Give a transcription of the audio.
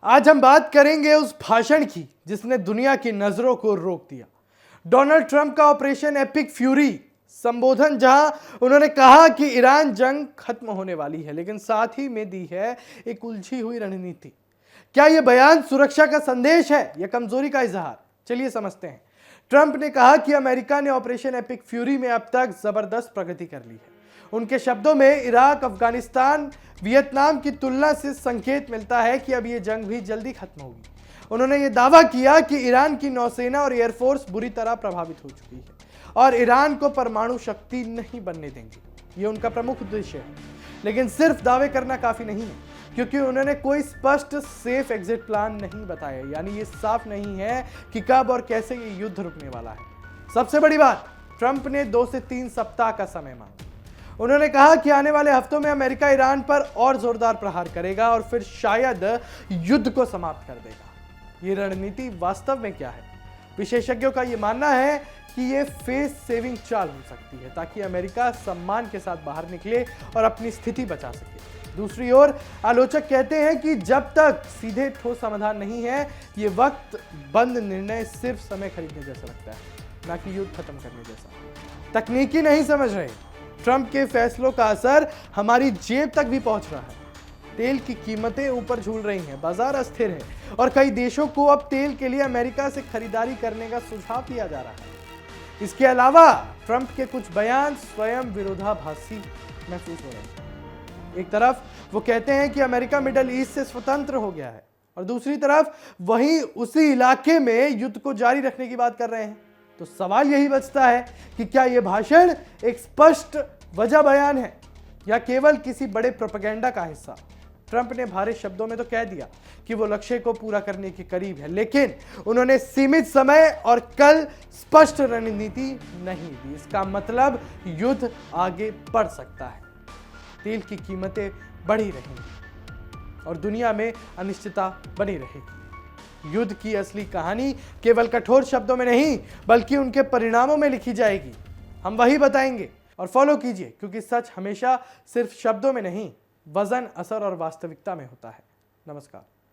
आज हम बात करेंगे उस भाषण की जिसने दुनिया की नजरों को रोक दिया। डोनाल्ड ट्रंप का ऑपरेशन एपिक फ्यूरी संबोधन, जहां उन्होंने कहा कि ईरान जंग खत्म होने वाली है, लेकिन साथ ही में दी है एक उलझी हुई रणनीति। क्या यह बयान सुरक्षा का संदेश है या कमजोरी का इजहार? चलिए समझते हैं। ट्रंप ने कहा कि अमेरिका ने ऑपरेशन एपिक फ्यूरी में अब तक जबरदस्त प्रगति कर ली है। उनके शब्दों में इराक, अफगानिस्तान, वियतनाम की तुलना से संकेत मिलता है कि अब यह जंग भी जल्दी खत्म होगी। उन्होंने यह दावा किया कि ईरान की नौसेना और एयरफोर्स बुरी तरह प्रभावित हो चुकी है और ईरान को परमाणु शक्ति नहीं बनने देंगे। यह उनका प्रमुख उद्देश्य है, लेकिन सिर्फ दावे करना काफी नहीं है, क्योंकि उन्होंने कोई स्पष्ट सेफ एग्जिट प्लान नहीं बताया। यानी ये साफ नहीं है कि कब और कैसे ये युद्ध रुकने वाला है। सबसे बड़ी बात, ट्रंप ने 2 से 3 सप्ताह का समय मांगा। उन्होंने कहा कि आने वाले हफ्तों में अमेरिका ईरान पर और जोरदार प्रहार करेगा और फिर शायद युद्ध को समाप्त कर देगा। ये रणनीति वास्तव में क्या है? विशेषज्ञों का यह मानना है कि यह फेस सेविंग चाल हो सकती है, ताकि अमेरिका सम्मान के साथ बाहर निकले और अपनी स्थिति बचा सके। दूसरी ओर आलोचक कहते हैं कि जब तक सीधे ठोस समाधान नहीं है, यह वक्त बंद निर्णय सिर्फ समय खरीदने जैसा लगता है, ना कि युद्ध खत्म करने जैसा। तकनीकी नहीं समझ रहे, ट्रंप के फैसलों का असर हमारी जेब तक भी पहुंच रहा है। तेल की कीमतें ऊपर झूल रही हैं, बाजार अस्थिर है और कई देशों को अब तेल के लिए अमेरिका से खरीदारी करने का सुझाव दिया जा रहा है। इसके अलावा ट्रंप के कुछ बयान स्वयं विरोधाभासी महसूस हो रहे हैं। एक तरफ वो कहते हैं कि अमेरिका मिडिल ईस्ट से स्वतंत्र हो गया है, और दूसरी तरफ वहीं उसी इलाके में युद्ध को जारी रखने की बात कर रहे हैं। तो सवाल यही बचता है कि क्या यह भाषण एक स्पष्ट वजह बयान है या केवल किसी बड़े प्रोपेगेंडा का हिस्सा? ट्रंप ने भारी शब्दों में तो कह दिया कि वो लक्ष्य को पूरा करने के करीब है, लेकिन उन्होंने सीमित समय और कल स्पष्ट रणनीति नहीं दी। इसका मतलब युद्ध आगे बढ़ सकता है, तेल की कीमतें बढ़ी रहेंगी और दुनिया में अनिश्चितता बनी रहेगी। युद्ध की असली कहानी केवल कठोर शब्दों में नहीं, बल्कि उनके परिणामों में लिखी जाएगी। हम वही बताएंगे, और फॉलो कीजिए, क्योंकि सच हमेशा सिर्फ शब्दों में नहीं, वजन, असर और वास्तविकता में होता है। नमस्कार।